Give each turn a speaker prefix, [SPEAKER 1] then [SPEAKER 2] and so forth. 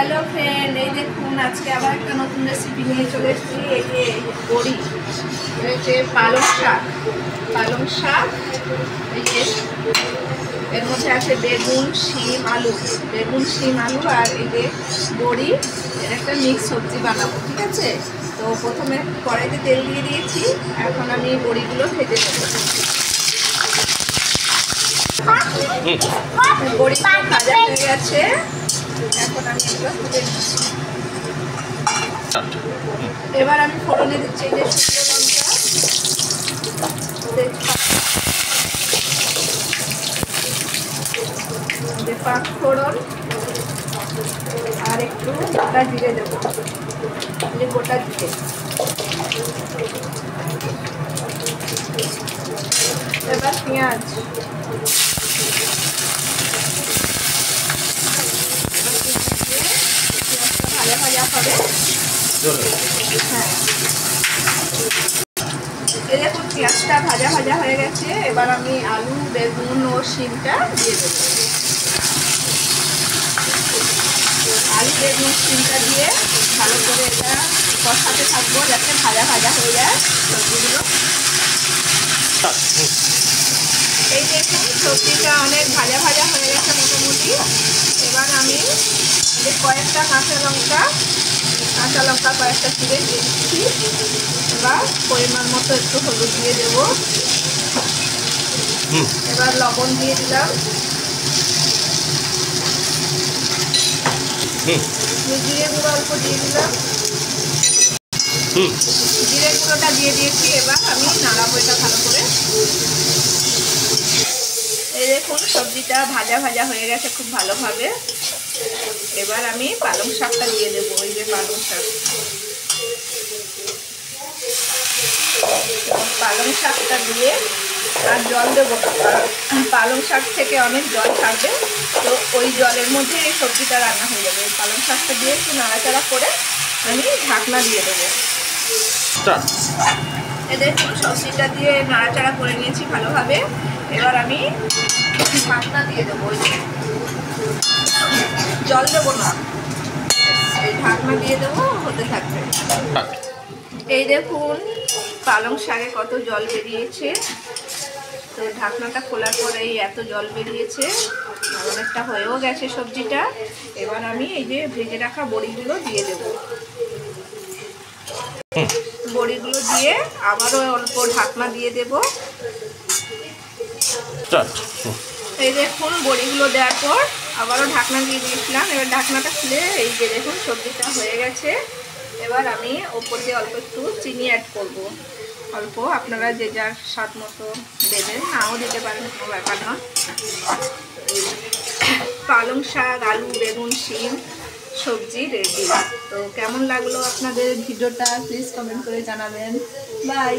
[SPEAKER 1] Hello friend, এই দেখুন আজকে আবার একটা নতুন রেসিপি নিয়ে চলে এসেছি। এই যে বড়ি, হচ্ছে পালং শাক। এই যে এর মধ্যে আছে বেগুন, শিম, আলু আর এই যে বড়ি। এর একটা মিক্স সবজি বানাবো, ঠিক আছে? তো প্রথমে কড়াইতে তেল দিয়ে দিয়েছি, এখন আমি বড়িগুলো ভেজে নেবো। বড়ি ভাজা হয়ে গেছে, এখন আমি এগুলো তুলে দিচ্ছি। এবার আমি ফোড়নে দিচ্ছি এই যে শুকনো লঙ্কা, পাঁচ ফোড়ন আর একটু গোটা জিরে দেবো, গোটা জিরে। এবার পেঁয়াজ, ভাজা ভাজা হবে। হ্যাঁ, এই দেখুন পেঁয়াজটা ভাজা ভাজা হয়ে গেছে। এবার আমি আলু, বেগুন ও শিমটা দিয়ে দেবো। আলু, বেগুন, শিমটা দিয়ে ভালো করে এটা কষাতে থাকবো যাতে ভাজা ভাজা হয়ে যায় সবজিগুলো। এই দেখুন সবজিটা অনেক ভাজা ভাজা হয়ে গেছে মোটামুটি। এবার আমি কয়েকটা কাঁচা লঙ্কা কয়েকটা চিড়ে দিয়ে দিচ্ছি। এবার পরিমাণ মতো একটু হলুদ দিয়ে দেবো। এবার লবণ দিয়ে দিলাম, জিরে গুঁড়ো অল্প দিয়ে দিলাম, জিরে গুঁড়োটা দিয়ে দিয়েছি। এবার আমি নাড়াবো এটা ভালো করে। এই দেখুন সবজিটা ভাজা ভাজা হয়ে গেছে খুব ভালোভাবে। এবার আমি পালং শাকটা দিয়ে দেবো। ওই যে পালং শাকটা দিয়ে আর জল দেবো, পালং শাক থেকে অনেক জল থাকবে, তো ওই জলের মধ্যে এই সবজিটা রান্না হয়ে যাবে। পালং শাকটা দিয়ে একটু নাড়াচাড়া করে আমি ঢাকনা দিয়ে দেবো। এদের সবজিটা দিয়ে নাড়াচাড়া করে নিয়েছি ভালোভাবে। এবার আমি ঢাকনা দিয়ে দেবো, জল দেবো না, এই ঢাকনা দিয়ে দেবো, হতে থাকবে। এই দেখুন পালং শাকে কত জল বেরিয়েছে। তো ঢাকনাটা খোলার পরে এত জল বেরিয়েছে, অনেকটা হয়েও গেছে সবজিটা। এবার আমি এই যে ভেজে রাখা বড়িগুলো দিয়ে দেবো। বড়িগুলো দিয়ে আবারও অল্প ঢাকনা দিয়ে দেব। এই দেখুন বড়িগুলো দেওয়ার পর আবারও ঢাকনা দিয়ে দিয়েছিলাম। এবার ঢাকনাটা খুলে এই যে দেখুন সবজিটা হয়ে গেছে। এবার আমি ওপর দিয়ে অল্প একটু চিনি অ্যাড করব, অল্প, আপনারা যে যার স্বাদ মতো দেবেন, নাও দিতে পারেন, কোনো ব্যাপার না। পালং শাক, আলু, বেগুন, শিম সবজি রেডি। তো কেমন লাগলো আপনাদের ভিডিওটা প্লিজ কমেন্ট করে জানাবেন। বাই।